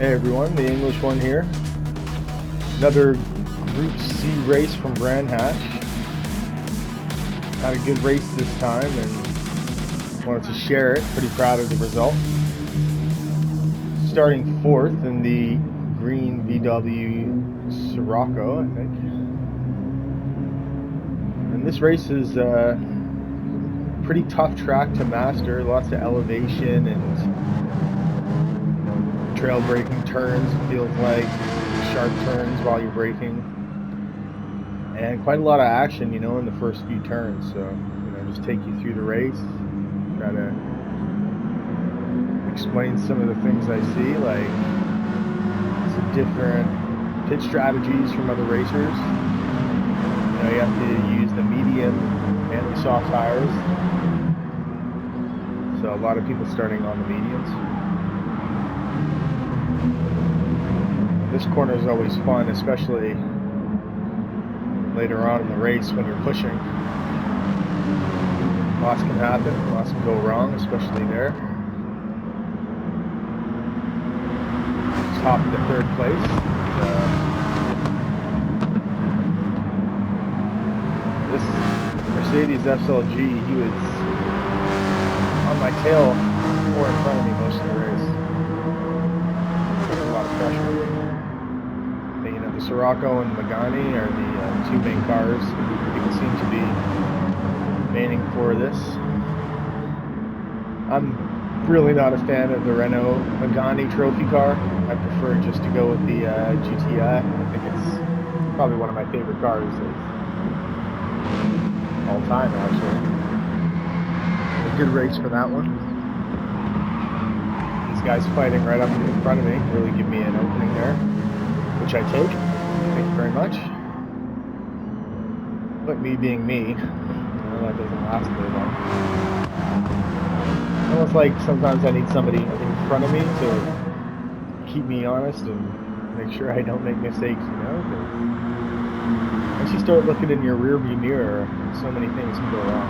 Hey everyone, the English one here. Another Group C race from Brand Hatch. Had a good race this time and wanted to share it. Pretty proud of the result. Starting fourth in the green VW Scirocco, I think. And this race is a pretty tough track to master. Lots of elevation and trail braking turns, feels like sharp turns while you're braking, and quite a lot of action, in the first few turns. So, just take you through the race, try to explain some of the things I see, like some different pit strategies from other racers. You have to use the medium and the soft tires. So a lot of people starting on the mediums. This corner is always fun, especially later on in the race when you're pushing. Lots can happen, lots can go wrong, especially there. Top of the third place. This Mercedes SLG, he was on my tail or in front of me most of the race. A lot of pressure. The Scirocco and Megane are the two main cars. People seem to be remaining for this. I'm really not a fan of the Renault Megane trophy car. I prefer just to go with the GTI. I think it's probably one of my favorite cars of all time, actually. A good race for that one. These guys fighting right up in front of me really give me an opening there, which I take. Thank you very much. But me being me, that doesn't last very long. Almost like sometimes I need somebody in front of me to keep me honest and make sure I don't make mistakes, Once you start looking in your rearview mirror, so many things can go wrong.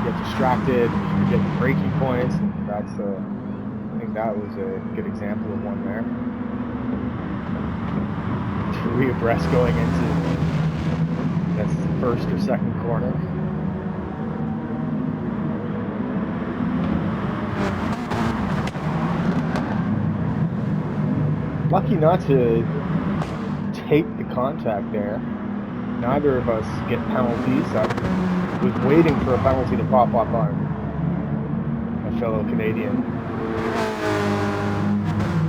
You get distracted, you forget the braking points, and I think that was a good example of one there. 3 abreast going into that's the first or second corner. Lucky not to take the contact there. Neither of us get penalties. I was waiting for a penalty to pop up on a fellow Canadian.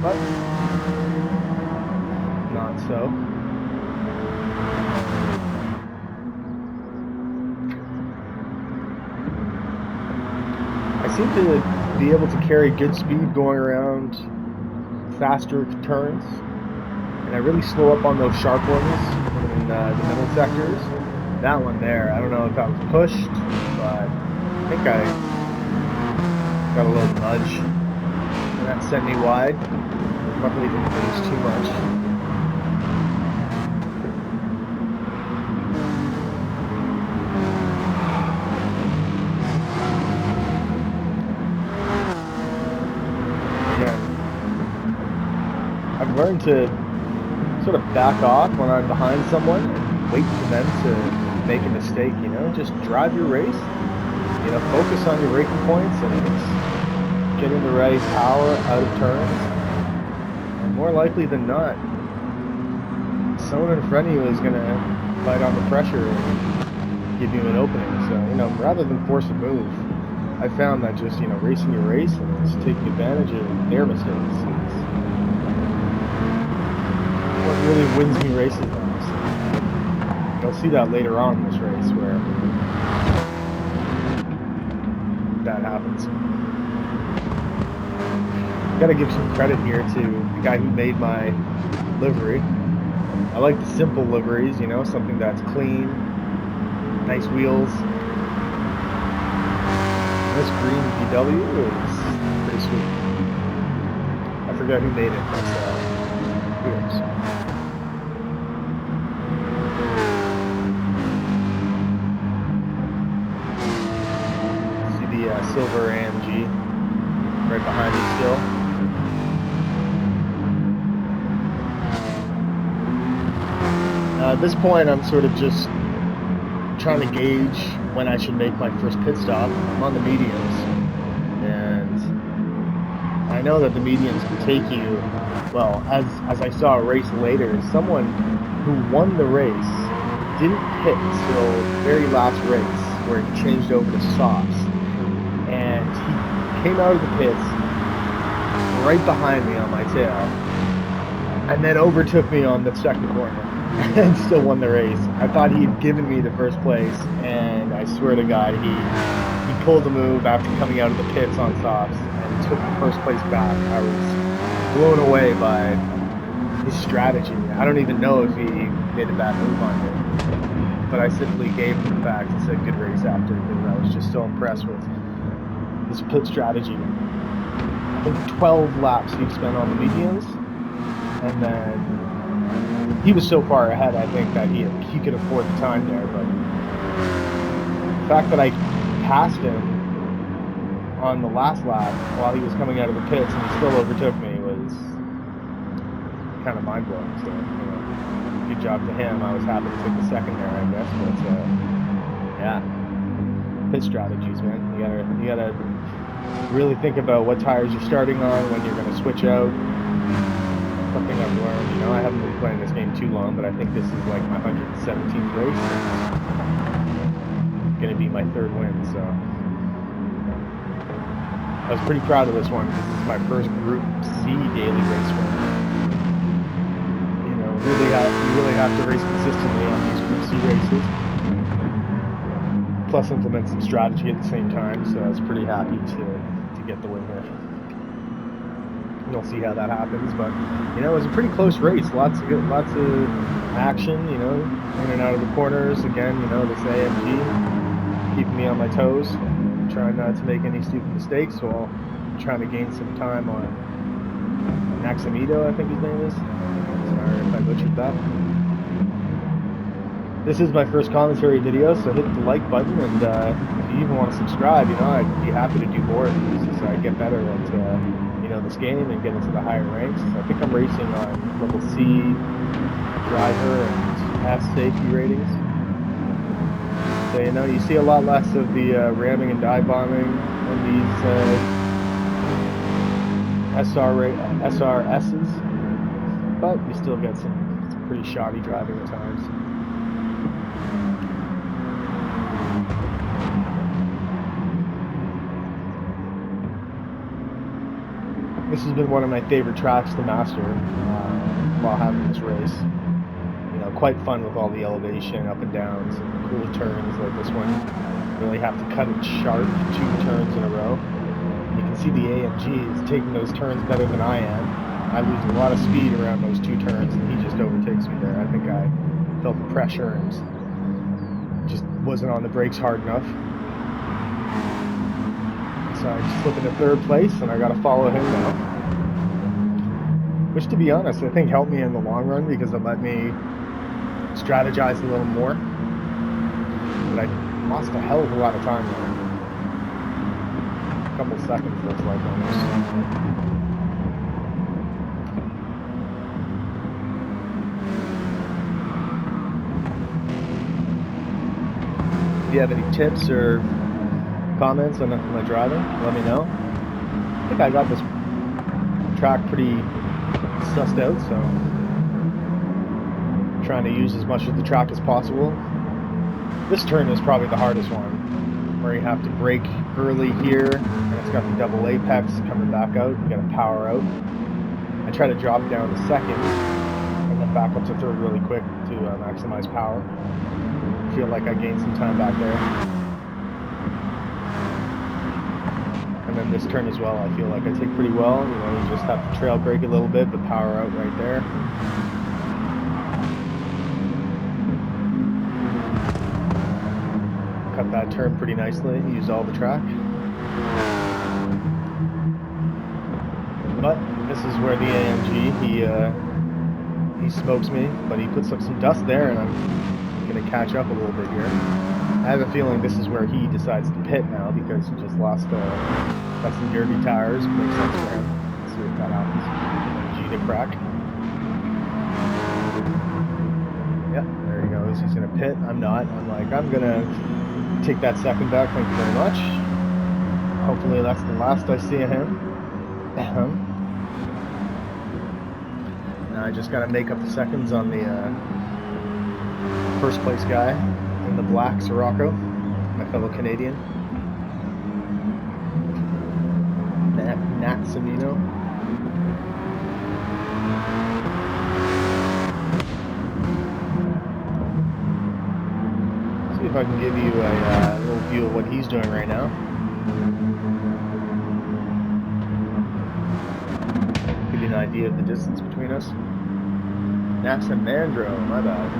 But not so. I seem to be able to carry good speed going around faster turns, and I really slow up on those sharp ones in the middle sectors. That one there, I don't know if I was pushed, but I think I got a little nudge, and that sent me wide. Luckily didn't lose too much. I've learned to sort of back off when I'm behind someone and wait for them to make a mistake, Just drive your race, focus on your braking points and getting the right power out of turns. And more likely than not, someone in front of you is going to fight on the pressure and give you an opening. So, rather than force a move, I found that just, racing your race and just taking advantage of their mistakes. What really wins me races, honestly. You'll see that later on in this race where that happens. Gotta give some credit here to the guy who made my livery. I like the simple liveries, something that's clean, nice wheels. This green VW is pretty sweet. I forgot who made it, but who knows. Silver AMG right behind me still. At this point, I'm sort of just trying to gauge when I should make my first pit stop. I'm on the mediums, and I know that the mediums can take you, well, as I saw a race later, someone who won the race didn't pit until the very last race, where he changed over to softs, and he came out of the pits right behind me on my tail, and then overtook me on the second corner and still won the race. I thought he had given me the first place, and I swear to God, he pulled the move after coming out of the pits on softs and took the first place back. I was blown away by his strategy. I don't even know if he made a bad move on me, but I simply gave him the fact and said good race after, because I was just so impressed with his pit strategy. I think 12 laps he spent on the mediums, and then he was so far ahead, I think, that he could afford the time there. But the fact that I passed him on the last lap while he was coming out of the pits and he still overtook me was kind of mind-blowing. So, good job to him. I was happy to take the second there, I guess. But yeah, pit strategies, man. You gotta really think about what tires you're starting on, when you're gonna switch out. Something I've learned, I haven't been playing this game too long, but I think this is like my 117th race. It's gonna be my third win, so I was pretty proud of this one, because this is my first Group C daily race win. You really have to race consistently on these Group C races, plus implement some strategy at the same time, so I was pretty happy to get the win here. We'll see how that happens, but it was a pretty close race. Lots of action, in and out of the corners. Again, this AMG keeping me on my toes, trying not to make any stupid mistakes while trying to gain some time on Maximito, I think his name is. Sorry if I butchered that. This is my first commentary video, so hit the like button, and if you even want to subscribe, I'd be happy to do more of these as I get better at this game and get into the higher ranks. I think I'm racing on level C driver and S safety ratings. So you see a lot less of the ramming and dive bombing on these SRSs, but you still get some pretty shoddy driving at times. This has been one of my favorite tracks to master while having this race. Quite fun with all the elevation, up and downs, and cool turns like this one. You really have to cut it sharp 2 turns in a row. You can see the AMG is taking those turns better than I am. I lose a lot of speed around those 2 turns, and he just overtakes me there. I think I felt the pressure and just wasn't on the brakes hard enough. So I just slip into 3rd place, and I got to follow him now. Which, to be honest, I think helped me in the long run, because it let me strategize a little more. But I lost a hell of a lot of time there. A couple seconds, looks like, almost. If you have any tips or comments on my driving, let me know. I think I got this track pretty sussed out, so I'm trying to use as much of the track as possible. This turn is probably the hardest one, where you have to brake early here, and it's got the double apex coming back out. You gotta power out. I try to drop down to 2nd and then back up to 3rd really quick to maximize power. I feel like I gained some time back there. And then this turn as well, I feel like I take pretty well. You just have to trail brake a little bit, but power out right there. Cut that turn pretty nicely, used all the track. But this is where the AMG, he smokes me, but he puts up some dust there, and I'm going to catch up a little bit here. I have a feeling this is where he decides to pit now, because he just lost got some dirty tires. Makes sense for him. Let's see if that happens. G to crack. Yep. pit. I'm not. I'm like, I'm gonna take that second back. Thank you very much. Hopefully that's the last I see of him. Now I just gotta make up the seconds on the first place guy in the black Sirocco, my fellow Canadian. Nat Samino. See if I can give you a little view of what he's doing right now. Give you an idea of the distance between us. Nasamandro, my bad.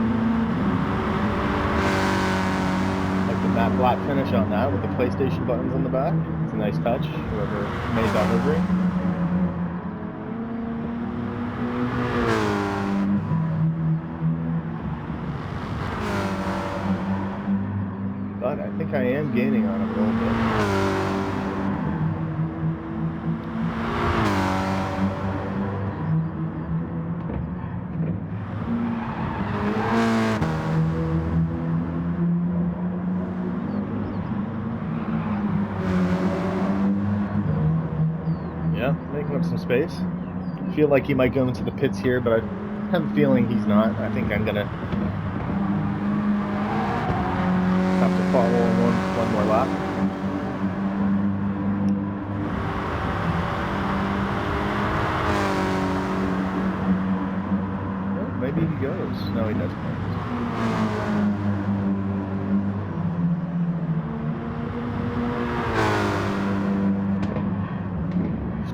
Like the matte black finish on that with the PlayStation buttons on the back. It's a nice touch, whoever made that livery. But I think I am gaining on him a little bit. Making up some space. I feel like he might go into the pits here, but I have a feeling he's not. I think I'm gonna have to follow one more lap. Well, maybe he goes. No, he doesn't.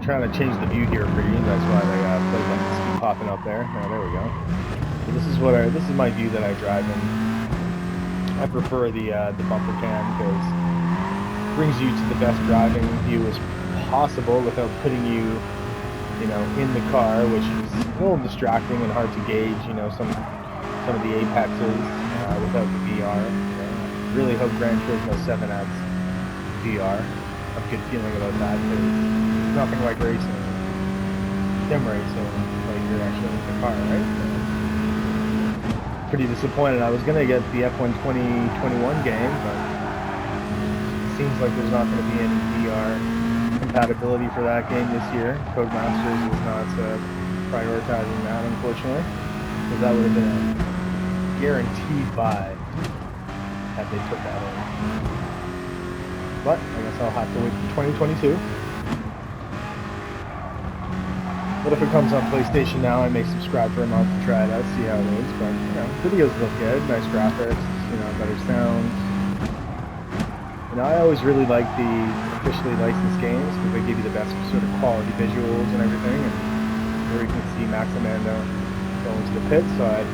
Trying to change the view here for you. That's why the play buttons keep popping up there. Oh, there we go. So this is my view that I drive in. I prefer the bumper cam because it brings you to the best driving view as possible without putting you, in the car, which is a little distracting and hard to gauge. Some of the apexes without the VR. Really hope Gran Turismo 7 adds VR. I have a good feeling about that because nothing like racing, sim racing, like you're actually in the car, right? So, pretty disappointed. I was gonna get the F1 2021 game, but it seems like there's not gonna be any VR compatibility for that game this year. Codemasters is not prioritizing that, unfortunately, because that would have been a guaranteed buy had they put that in. But I guess I'll have to wait for 2022. What if it comes on PlayStation now? I may subscribe for a month to try it out, see how it is. But videos look good, nice graphics, better sound. I always really like the officially licensed games because they give you the best sort of quality visuals and everything. And here you can see Max Amando go into the pit, so I'd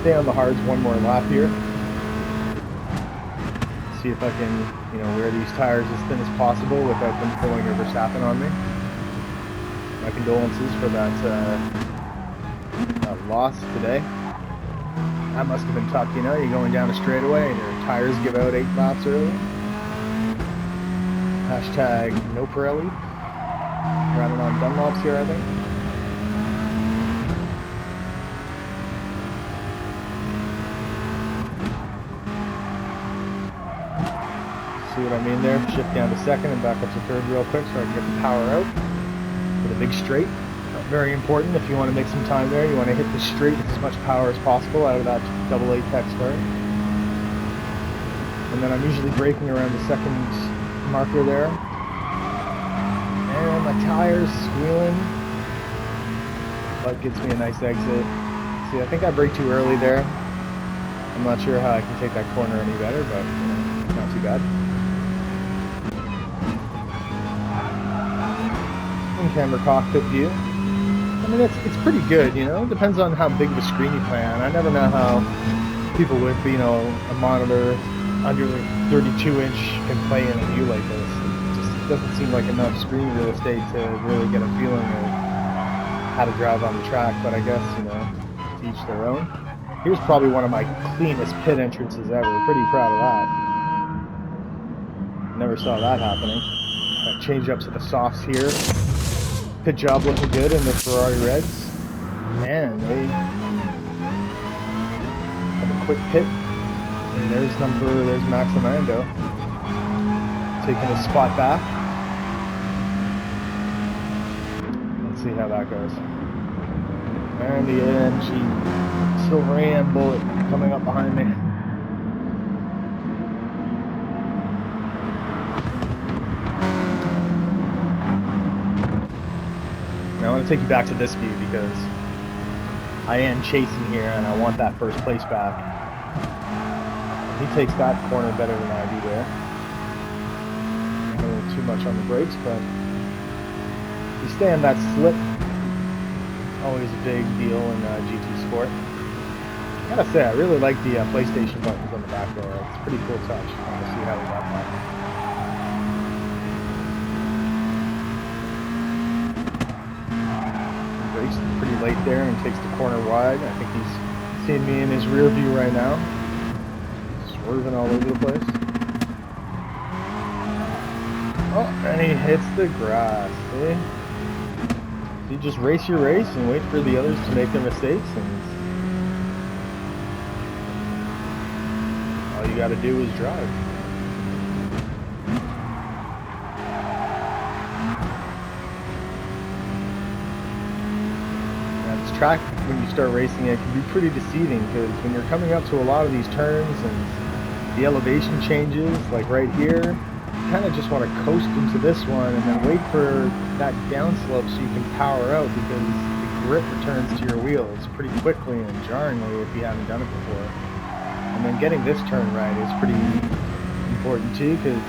stay on the hards one more lap here. See if I can, wear these tires as thin as possible without them pulling or Verstappen on me. My condolences for that loss today. That must have been tough, you're going down a straightaway and your tires give out 8 laps early. Hashtag no Pirelli. Running on Dunlops here, I think. See what I mean there? Shift down to second and back up to third real quick so I can get the power out. For the big straight. Very important if you want to make some time there. You want to hit the straight with as much power as possible out of that double apex start. And then I'm usually braking around the second marker there. And my tires squealing. But gets me a nice exit. See, I think I braked too early there. I'm not sure how I can take that corner any better, but not too bad. In-camera cockpit view. I mean, it's pretty good, It depends on how big of a screen you plan. I never know how people with, a monitor under 32-inch can play in a view like this. It just doesn't seem like enough screen real estate to really get a feeling of how to drive on the track, but I guess, to each their own. Here's probably one of my cleanest pit entrances ever. Pretty proud of that. Never saw that happening. Got change ups at the softs here. Pit job looking good in the Ferrari Reds. And they have a quick pit. And there's Max Amando taking his spot back. Let's see how that goes. And the AMG Silver AM Bullet coming up behind me. Now I want to take you back to this view because I am chasing here and I want that first place back. He takes that corner better than I do there. A little too much on the brakes, but you stay on that slip. Always a big deal in GT Sport. I gotta say, I really like the PlayStation buttons on the back there. It's a pretty cool touch. I want to see how we got that. Pretty late there and takes the corner wide. I think he's seeing me in his rear view right now. Swerving all over the place. Oh, and he hits the grass. See? So you just race your race and wait for the others to make their mistakes, and all you gotta do is drive. Track, when you start racing it, can be pretty deceiving because when you're coming up to a lot of these turns and the elevation changes, like right here, you kind of just want to coast into this one and then wait for that downslope so you can power out, because the grip returns to your wheels pretty quickly and jarringly if you haven't done it before. And then getting this turn right is pretty important too, because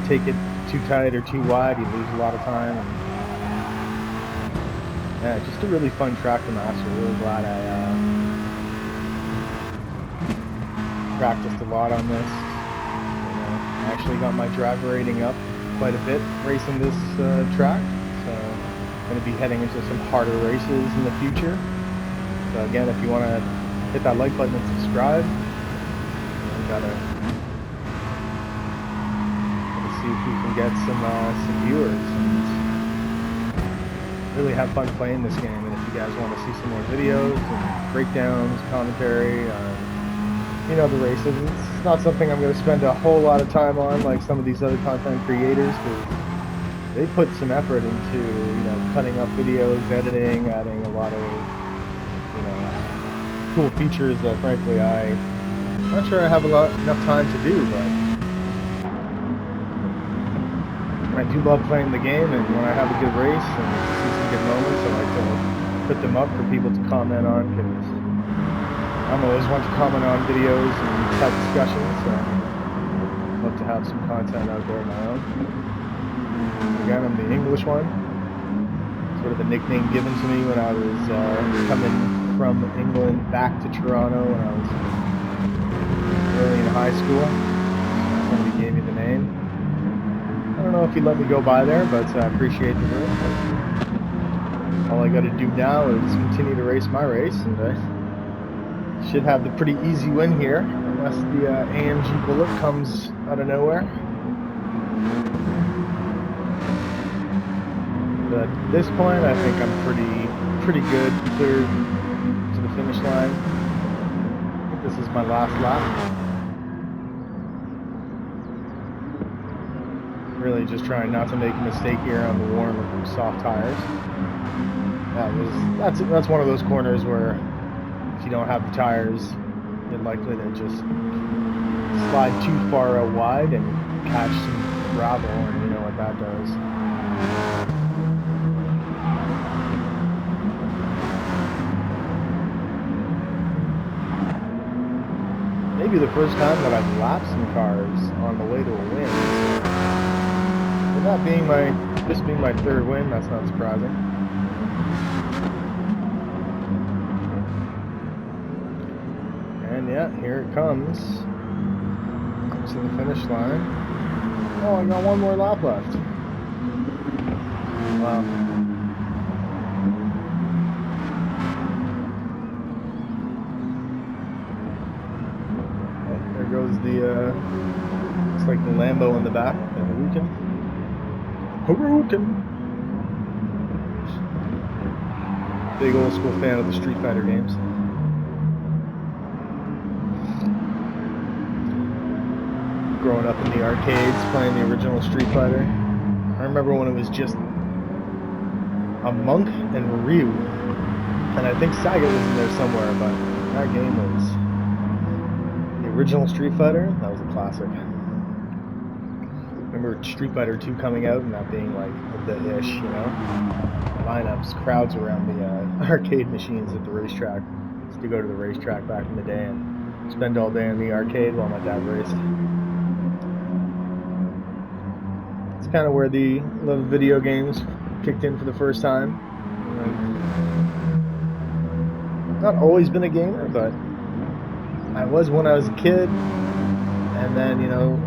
take it too tight or too wide, you lose a lot of time. And yeah, just a really fun track to master. Really glad I practiced a lot on this. I actually got my driver rating up quite a bit racing this track. So I'm going to be heading into some harder races in the future. So again, if you want to hit that like button and subscribe, gotta see if we can get some viewers. And really have fun playing this game, and if you guys want to see some more videos and breakdowns, commentary on, the races, it's not something I'm going to spend a whole lot of time on like some of these other content creators, because they put some effort into, cutting up videos, editing, adding a lot of, cool features that frankly I'm not sure I have enough time to do, but I do love playing the game, and when I have a good race and see some good moments, I like to put them up for people to comment on, because I'm always one to comment on videos and have discussions, so I'd love to have some content out there of my own. Again, I'm the English one, sort of a nickname given to me when I was coming from England back to Toronto when I was early in high school. Somebody gave me the name. I don't know if he'd let me go by there, but I appreciate the room. All I got to do now is continue to race my race, and I should have the pretty easy win here, unless the AMG Bullet comes out of nowhere. But at this point, I think I'm pretty good, clear to the finish line. I think this is my last lap. Really just trying not to make a mistake here on the warm or soft tires. That's one of those corners where if you don't have the tires, you're likely to just slide too far out wide and catch some gravel, and you know what that does. Maybe the first time that I've lapped some cars on the way to a win. This being my third win, that's not surprising. And yeah, here it comes to the finish line. Oh, I got one more lap left. Wow. Oh, there goes the, looks like the Lambo in the back, the Huracan. Big old school fan of the Street Fighter games. growing up in the arcades, playing the original Street Fighter. I remember when it was just a Monk and Ryu, and I think Sagat was in there somewhere, but that game was the original Street Fighter. That was a classic. Remember Street Fighter 2 coming out and that being like the ish, you know? Lineups, crowds around the arcade machines at the racetrack. Used to go to the racetrack back in the day and spend all day in the arcade while my dad raced. It's kind of where the love of video games kicked in for the first time. Not always been a gamer, but I was when I was a kid, and then, you know,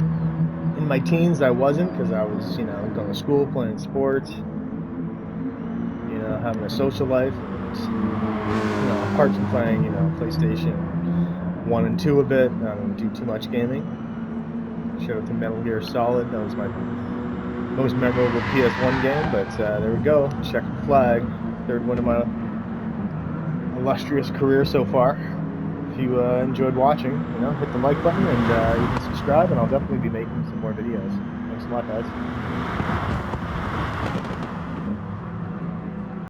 in my teens I wasn't, because I was, you know, going to school, playing sports, you know, having a social life. You know, apart from playing, you know, PlayStation 1 and 2 a bit, I don't do too much gaming. Shout out to Metal Gear Solid, that was my most memorable PS1 game, but there we go, checkered flag, third one of my illustrious career so far. If you enjoyed watching, you know, hit the like button and you can subscribe, and I'll definitely be making some more videos. Thanks a lot, guys.